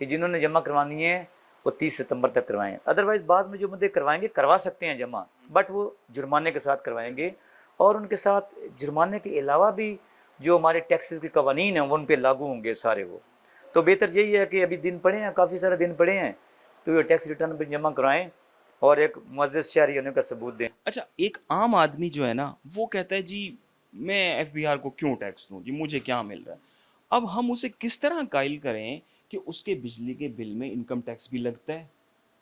کہ جنہوں نے جمع کروانی ہے وہ 30 ستمبر تک کروائیں. ادروائز بعض میں جو بندے کروائیں گے کروا سکتے ہیں جمع, بٹ وہ جرمانے کے ساتھ کروائیں گے, اور ان کے ساتھ جرمانے کے علاوہ بھی جو ہمارے ٹیکسز کے قوانین ہیں وہ ان پہ لاگو ہوں گے سارے. وہ تو بہتر یہی ہے کہ ابھی دن پڑے ہیں, کافی سارے دن پڑے ہیں, تو یہ ٹیکس ریٹرن پہ جمع کرائیں اور ایک معزز شہری ہونے کا ثبوت دیں. اچھا, ایک عام آدمی جو ہے نا وہ کہتا ہے جی میں ایف بی آر کو کیوں ٹیکس دوں, جی مجھے کیا مل رہا ہے. اب ہم اسے کس طرح قائل کریں کہ اس کے بجلی کے بل میں انکم ٹیکس بھی لگتا ہے,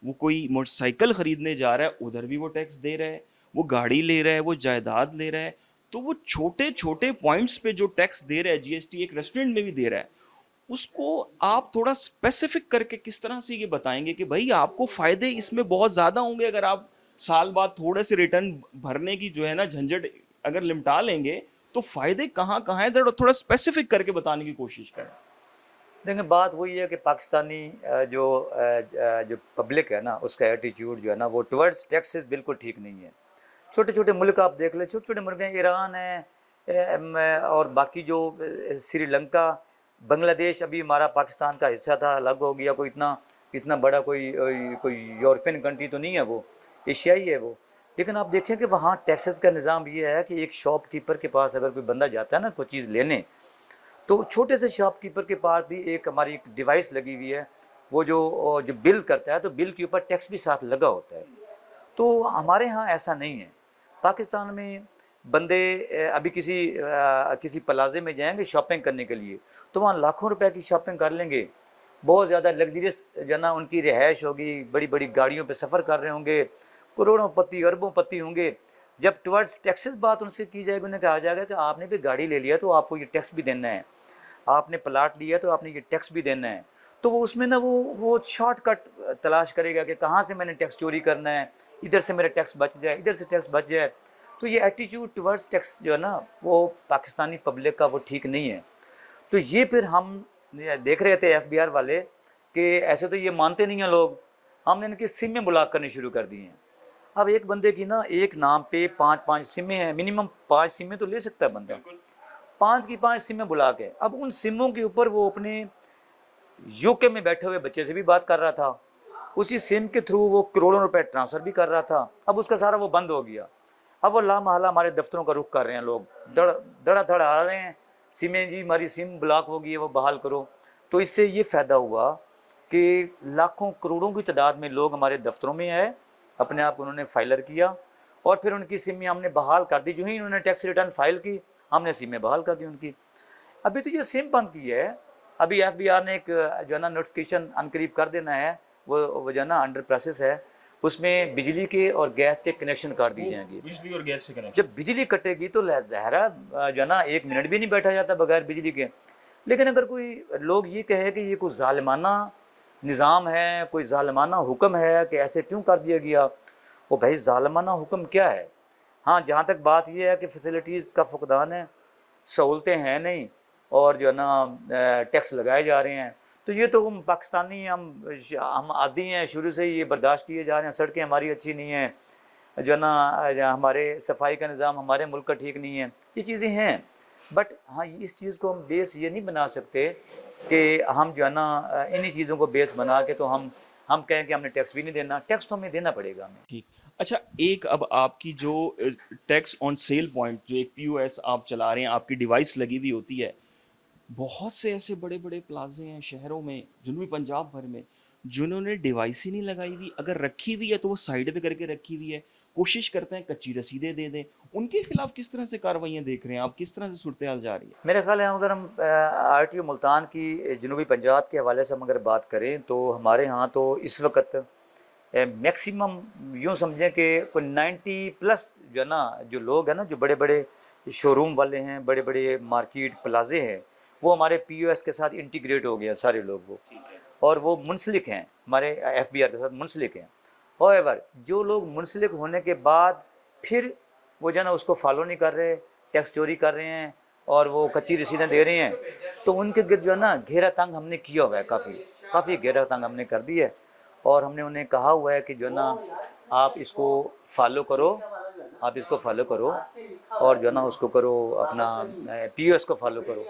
وہ کوئی موٹر سائیکل خریدنے جا رہا ہے ادھر بھی وہ ٹیکس دے رہا ہے, وہ گاڑی لے رہا ہے, وہ جائیداد لے رہا ہے, تو وہ چھوٹے چھوٹے پوائنٹس پہ جو ٹیکس دے رہا ہے, جی ایس ٹی ایک ریسٹورینٹ میں بھی دے رہا ہے, اس کو آپ تھوڑا اسپیسیفک کر کے کس طرح سے یہ بتائیں گے کہ بھائی آپ کو فائدے اس میں بہت زیادہ ہوں گے اگر آپ سال بعد تھوڑے سے ریٹرن بھرنے کی جو ہے نا جھنجھٹ اگر لمٹا لیں گے, تو فائدے کہاں کہاں ہیں, تھوڑا اسپیسیفک کر کے بتانے کی کوشش کریں. دیکھیں بات وہی ہے کہ پاکستانی جو پبلک ہے نا اس کا ایٹیچیوڈ جو ہے نا وہ ٹورڈز ٹیکسز بالکل ٹھیک نہیں ہے. چھوٹے چھوٹے ملک آپ دیکھ لیں, چھوٹے چھوٹے ملک ہیں, ایران ہے اور باقی جو سری لنکا, بنگلہ دیش ابھی ہمارا پاکستان کا حصہ تھا, الگ ہو گیا. کوئی اتنا بڑا کوئی یورپین کنٹری تو نہیں ہے, وہ ایشیائی ہے وہ. لیکن آپ دیکھیں کہ وہاں ٹیکسز کا نظام یہ ہے کہ ایک شاپ کیپر کے پاس اگر کوئی بندہ جاتا ہے نا کوئی چیز لینے, تو چھوٹے سے شاپ کیپر کے پاس بھی ایک ہماری ایک ڈیوائس لگی ہوئی ہے, وہ جو بل کرتا ہے تو بل کے اوپر ٹیکس بھی ساتھ لگا ہوتا ہے. تو ہمارے ہاں ایسا نہیں ہے. پاکستان میں بندے ابھی کسی پلازے میں جائیں گے شاپنگ کرنے کے لیے, تو وہاں لاکھوں روپے کی شاپنگ کر لیں گے, بہت زیادہ لگژریس جو نا ان کی رہائش ہوگی, بڑی بڑی گاڑیوں پہ سفر کر رہے ہوں گے, کروڑوں پتی اربوں پتی ہوں گے. جب ٹورڈز ٹیکسز بات ان سے کی جائے گی, انہیں کہا جائے گا کہ آپ نے بھی گاڑی لے لیا تو آپ کو یہ ٹیکس بھی دینا ہے, آپ نے پلاٹ لیا تو آپ نے یہ ٹیکس بھی دینا ہے. تو وہ اس میں نا وہ شارٹ کٹ تلاش کرے گا کہ کہاں سے میں نے ٹیکس چوری کرنا ہے, ادھر سے میرا ٹیکس بچ جائے, ادھر سے ٹیکس بچ جائے. تو یہ ایٹیچیوڈ ٹورڈز ٹیکس جو ہے نا وہ پاکستانی پبلک کا وہ ٹھیک نہیں ہے. تو یہ پھر ہم دیکھ رہے تھے ایف بی آر والے کہ ایسے تو یہ مانتے نہیں ہیں لوگ, ہم نے ان کی سمیں بلاک کرنی شروع کر دی ہیں. اب ایک بندے کی نا ایک نام پہ 5 سمیں ہیں, منیمم 5 سمیں تو لے سکتا ہے بندہ, 5 کی 5 سمیں بلا کے. اب ان سموں کے اوپر وہ اپنے یو کے میں بیٹھے ہوئے بچے سے بھی بات کر رہا تھا, اسی سم کے تھرو وہ کروڑوں روپے ٹرانسفر بھی کر رہا تھا. اب اس کا سارا وہ بند ہو گیا. اب وہ لامحالہ ہمارے دفتروں کا رخ کر رہے ہیں لوگ, دڑا دھڑ آ رہے ہیں, سمیں جی ہماری سم بلاک ہو گئی ہے وہ بحال کرو. تو اس سے یہ فائدہ ہوا کہ لاکھوں کروڑوں کی تعداد میں لوگ ہمارے دفتروں میں آئے, اپنے آپ انہوں نے فائلر کیا, اور پھر ان کی سمیں ہم نے بحال کر دی. جو ہی انہوں نے ٹیکس ریٹرن فائل کی, ہم نے سمیں بحال کر دی ان کی. ابھی تو یہ سم بند کی ہے, ابھی ایف بی آر نے ایک جو ہے نا نوٹیفیکیشن عنقریب کر دینا ہے, وہ جو ہے نا انڈر پروسیس ہے, اس میں بجلی کے اور گیس کے کنیکشن کاٹ دی جائیں گے. بجلی اور گیس سے کنیکشن جب بجلی کٹے گی تو ظاہرہ جو ہے نا 1 منٹ بھی نہیں بیٹھا جاتا بغیر بجلی کے. لیکن اگر کوئی لوگ یہ کہے کہ یہ کوئی ظالمانہ نظام ہے, کوئی ظالمانہ حکم ہے کہ ایسے کیوں کر دیا گیا, وہ بھائی ظالمانہ حکم کیا ہے. ہاں جہاں تک بات یہ ہے کہ فیسلٹیز کا فقدان ہے, سہولتیں ہیں نہیں, اور جو ہے نا ٹیکس لگائے جا رہے ہیں, تو یہ تو ہم پاکستانی ہم عادی ہیں, شروع سے ہی یہ برداشت کیے جا رہے ہیں. سڑکیں ہماری اچھی نہیں ہیں, جو ہے نا ہمارے صفائی کا نظام ہمارے ملک کا ٹھیک نہیں ہے, یہ چیزیں ہیں. بٹ ہاں اس چیز کو ہم بیس یہ نہیں بنا سکتے کہ ہم جو ہے نا انہی چیزوں کو بیس بنا کے تو ہم کہیں کہ ہم نے ٹیکس بھی نہیں دینا. ٹیکس تو ہمیں دینا پڑے گا ہمیں. ٹھیک. اچھا, ایک اب آپ کی جو ٹیکس آن سیل پوائنٹ, جو ایک پی او ایس آپ چلا رہے ہیں, آپ کی ڈیوائس لگی ہوئی ہوتی ہے, بہت سے ایسے بڑے بڑے پلازے ہیں شہروں میں, جنوبی پنجاب بھر میں, جنہوں نے ڈیوائس ہی نہیں لگائی ہوئی. اگر رکھی ہوئی ہے تو وہ سائڈ پہ کر کے رکھی ہوئی ہے, کوشش کرتے ہیں کچی رسیدیں دے دیں. ان کے خلاف کس طرح سے کارروائیاں دیکھ رہے ہیں آپ, کس طرح سے صورتحال جا رہی ہے؟ میرے خیال ہے اگر ہم آر ٹی او ملتان کی جنوبی پنجاب کے حوالے سے ہم اگر بات کریں تو ہمارے ہاں تو اس وقت میکسیمم یوں سمجھیں کہ کوئی 90+ جو ہے نا جو لوگ ہیں نا, جو بڑے بڑے شو روم والے ہیں, بڑے بڑے مارکیٹ پلازے ہیں, وہ ہمارے پی او ایس کے ساتھ انٹیگریٹ ہو گیا سارے لوگ وہ, اور وہ منسلک ہیں ہمارے ایف بی آر کے ساتھ منسلک ہیں. however جو لوگ منسلک ہونے کے بعد پھر وہ جو ہے نا اس کو فالو نہیں کر رہے, ٹیکس چوری کر رہے ہیں اور وہ کچی رسیدیں دے رہے ہیں, تو ان کے گرد جو ہے نا گھیرا تنگ ہم نے کیا ہوا ہے, کافی گھیرا تنگ ہم نے کر دی ہے. اور ہم نے انہیں کہا ہوا ہے کہ جو ہے نا آپ اس کو فالو کرو, اور جو ہے نا اس کو کرو, اپنا پی او ایس کو فالو کرو.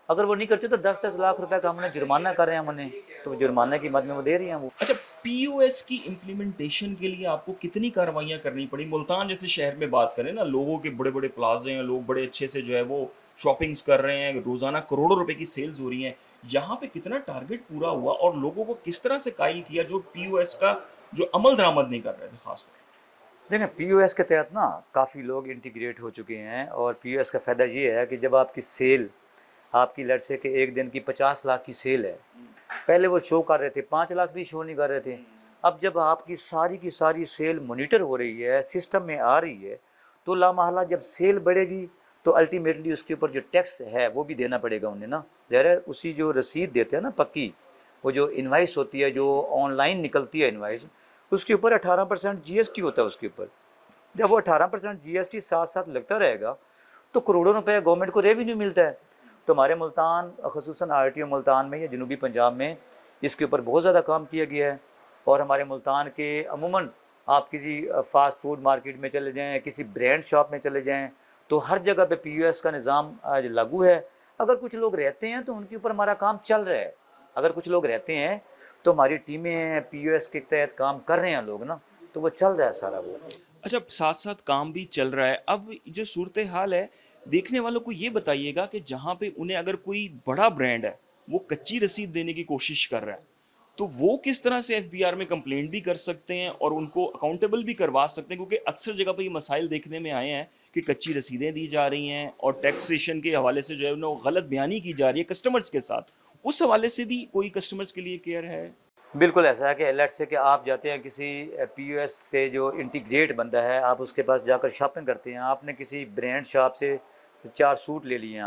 اگر وہ نہیں کرتے تو 10-10 لاکھ روپے کا ہم نے جرمانہ کر رہے ہیں انہیں، تو جرمانہ کی مد میں وہ دے رہی ہیں وہ. اچھا، پی او ایس کی امپلیمنٹیشن کے لیے آپ کو کتنی کاروائیاں کرنی پڑی؟ ملتان جیسے شہر میں بات کریں نا، لوگوں کے بڑے بڑے پلازے ہیں، لوگ بڑے اچھے سے جو ہے وہ شاپنگز کر رہے ہیں، روزانہ کروڑوں روپے کی سیلز ہو رہی ہیں، یہاں پہ کتنا ٹارگٹ پورا ہوا اور لوگوں کو کس طرح سے قائل کیا جو پی او ایس کا جو عمل درآمد نہیں کر رہے تھے خاص طور دیکھیں پی او ایس کے تحت نا کافی لوگ انٹیگریٹ ہو چکے ہیں، اور پی او ایس کا فائدہ یہ ہے کہ جب آپ کی سیل، آپ کی لیٹ سے کہ ایک دن کی 50 لاکھ کی سیل ہے، پہلے وہ شو کر رہے تھے 5 لاکھ بھی شو نہیں کر رہے تھے، اب جب آپ کی ساری سیل مانیٹر ہو رہی ہے، سسٹم میں آ رہی ہے، تو لامحالہ جب سیل بڑھے گی تو الٹیمیٹلی اس کے اوپر جو ٹیکس ہے وہ بھی دینا پڑے گا انہیں نا. ظاہر ہے اسی جو رسید دیتے ہیں نا پکی، وہ جو انوائس ہوتی ہے جو آن لائن نکلتی ہے انوائس، اس کے اوپر 18% جی ایس ٹی ہوتا ہے اس کے اوپر. جب وہ 18% جی ایس ٹی ساتھ ساتھ لگتا رہے گا تو کروڑوں روپے گورنمنٹ کو ریونیو ملتا ہے. تو ہمارے ملتان خصوصاً آر ٹی او ملتان میں یا جنوبی پنجاب میں اس کے اوپر بہت زیادہ کام کیا گیا ہے. اور ہمارے ملتان کے عموماً آپ کسی فاسٹ فوڈ مارکیٹ میں چلے جائیں، کسی برانڈ شاپ میں چلے جائیں، تو ہر جگہ پہ پی او ایس کا نظام لاگو ہے. اگر کچھ لوگ رہتے ہیں تو ان کے اوپر ہمارا کام چل رہا ہے، اگر کچھ لوگ رہتے ہیں تو ہماری ٹیمیں ہیں پی او ایس کے تحت کام کر رہے ہیں لوگ نا، تو وہ چل رہا ہے سارا وہ. اچھا، ساتھ ساتھ کام بھی چل رہا ہے. اب جو صورتحال ہے، دیکھنے والوں کو یہ بتائیے گا کہ جہاں پہ انہیں اگر کوئی بڑا برانڈ ہے وہ کچی رسید دینے کی کوشش کر رہا ہے، تو وہ کس طرح سے ایف بی آر میں کمپلینٹ بھی کر سکتے ہیں اور ان کو اکاؤنٹیبل بھی کروا سکتے ہیں؟ کیونکہ اکثر جگہ پہ یہ مسائل دیکھنے میں آئے ہیں کہ کچی رسیدیں دی جا رہی ہیں اور ٹیکسیشن کے حوالے سے جو ہے وہ غلط بیانی کی جا رہی ہے کسٹمرز کے ساتھ. اس حوالے سے بھی کوئی کسٹمرز کے لیے کیئر ہے؟ بالکل ایسا ہے کہ لیٹ سے کہ آپ جاتے ہیں کسی پی او ایس سے جو انٹیگریٹ بندہ ہے، آپ اس کے پاس جا کر شاپنگ کرتے ہیں، آپ نے کسی برانڈ شاپ سے 4 سوٹ لے لیے ہیں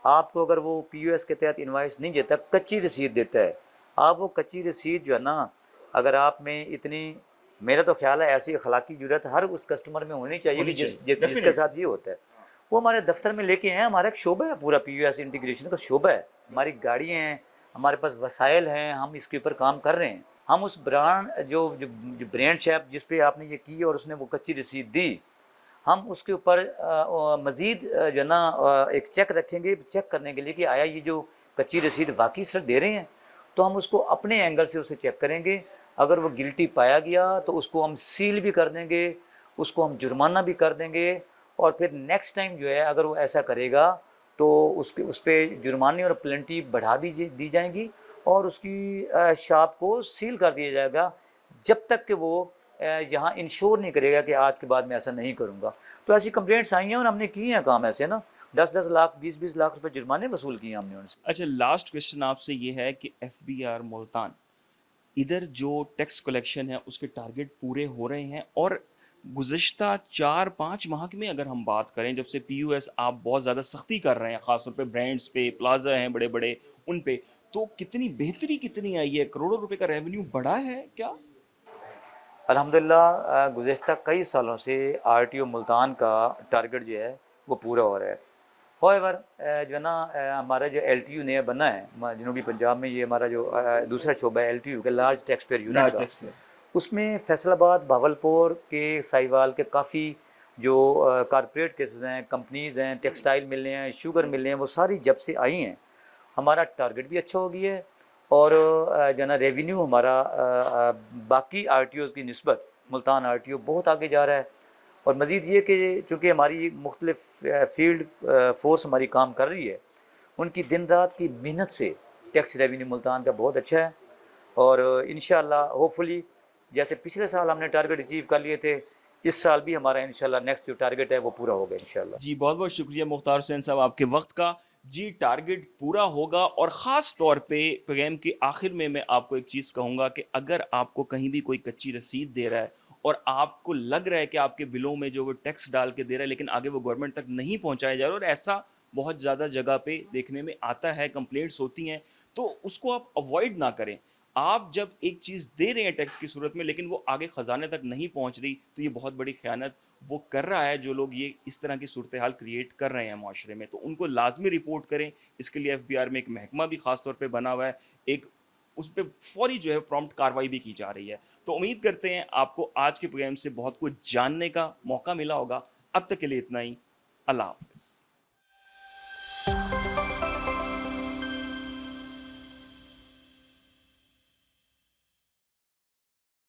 آپ کو اگر وہ پی او ایس کے تحت انوائس نہیں دیتا، کچی رسید دیتا ہے، آپ وہ کچی رسید جو ہے نا، اگر آپ میں اتنی، میرا تو خیال ہے ایسی اخلاقی جرات ہر اس کسٹمر میں ہونی چاہیے کہ جس کے ساتھ یہ ہوتا ہے وہ ہمارے دفتر میں لے کے ہیں. ہمارا ایک شعبہ ہے پورا پی او ایس انٹیگریشن کا شعبہ ہے، ہماری گاڑیاں ہیں، ہمارے پاس وسائل ہیں، ہم اس کے اوپر کام کر رہے ہیں. ہم اس برانڈ جو برانڈ شاپ جس پہ آپ نے یہ کی اور اس نے وہ کچی رسید دی، ہم اس کے اوپر مزید جو ہے نا ایک چیک رکھیں گے، چیک کرنے کے لیے کہ آیا یہ جو کچی رسید واقعی سر دے رہے ہیں، تو ہم اس کو اپنے اینگل سے اسے چیک کریں گے. اگر وہ گلٹی پایا گیا تو اس کو ہم سیل بھی کر دیں گے، اس کو ہم جرمانہ بھی کر دیں گے، اور پھر نیکسٹ ٹائم جو ہے اگر وہ ایسا کرے گا تو اس پہ جرمانے اور پلنٹی بڑھا بھی دی جائیں گی اور اس کی شاپ کو سیل کر دیا جائے گا جب تک کہ وہ یہاں انشور نہیں کرے گا کہ آج کے بعد میں ایسا نہیں کروں گا. تو ایسی کمپلینٹس آئی ہیں اور ہم نے کی ہیں کام ایسے نا، 10-10 لاکھ 20-20 لاکھ روپے جرمانے وصول کیے ہم نے ان سے. اچھا، لاسٹ کوشچن آپ سے یہ ہے کہ ایف بی آر ملتان ادھر جو ٹیکس کلیکشن ہے اس کے ٹارگٹ پورے ہو رہے ہیں، اور گزشتہ 4-5 ماہ میں اگر ہم بات کریں جب سے پی او ایس آپ بہت زیادہ سختی کر رہے ہیں خاص طور پہ برانڈس پہ، پلازا ہیں بڑے بڑے ان پہ، تو کتنی بہتری کتنی آئی ہے؟ کروڑوں روپے کا ریونیو بڑھا ہے کیا؟ الحمدللہ گزشتہ کئی سالوں سے آر ٹی او ملتان کا ٹارگٹ جو ہے وہ پورا ہو رہا ہے. ہوئیور جو ہے نا ہمارا جو ایل ٹی یو نیا بنا ہے جنوبی پنجاب میں، یہ ہمارا جو دوسرا شعبہ ہے ایل ٹی یو کا، لارج ٹیکس پیئر یونٹ کا، اس میں فیصل آباد، بھاولپور کے، ساہیوال کے کافی جو کارپوریٹ کیسز ہیں، کمپنیز ہیں، ٹیکسٹائل ملیں ہیں، شوگر ملیں ہیں، وہ ساری جب سے آئی ہیں ہمارا ٹارگٹ بھی اچھا ہو گیا ہے، اور جو ہے نا ریونیو ہمارا باقی آر ٹی اوز کی نسبت ملتان آر ٹی او بہت آگے جا رہا ہے. اور مزید یہ کہ چونکہ ہماری مختلف فیلڈ فورس ہماری کام کر رہی ہے، ان کی دن رات کی محنت سے ٹیکس ریونیو ملتان کا بہت اچھا ہے. اور انشاءاللہ ہوپ فلی جیسے پچھلے سال ہم نے ٹارگٹ اچیو کر لیے تھے، اس سال بھی ہمارا انشاءاللہ نیکسٹ جو ٹارگٹ ہے وہ پورا ہوگا انشاءاللہ. جی بہت بہت شکریہ مختار حسین صاحب آپ کے وقت کا. جی ٹارگٹ پورا ہوگا، اور خاص طور پہ پروگرام کے آخر میں آپ کو ایک چیز کہوں گا کہ اگر آپ کو کہیں بھی کوئی کچی رسید دے رہا ہے اور آپ کو لگ رہا ہے کہ آپ کے بلوں میں جو وہ ٹیکس ڈال کے دے رہا ہے لیکن آگے وہ گورنمنٹ تک نہیں پہنچایا جا رہا، اور ایسا بہت زیادہ جگہ پہ دیکھنے میں آتا ہے، کمپلینٹس ہوتی ہیں، تو اس کو آپ اوائڈ نہ کریں. آپ جب ایک چیز دے رہے ہیں ٹیکس کی صورت میں لیکن وہ آگے خزانے تک نہیں پہنچ رہی، تو یہ بہت بڑی خیانت وہ کر رہا ہے جو لوگ یہ اس طرح کی صورتحال کریٹ کر رہے ہیں معاشرے میں. تو ان کو لازمی رپورٹ کریں. اس کے لیے ایف بی آر میں ایک محکمہ بھی خاص طور پہ بنا ہوا ہے، ایک اس پہ فوری جو ہے پرومپٹ کاروائی بھی کی جا رہی ہے. تو امید کرتے ہیں آپ کو آج کے پروگرام سے بہت کچھ جاننے کا موقع ملا ہوگا. اب تک کے لیے اتنا ہی. اللہ حافظ.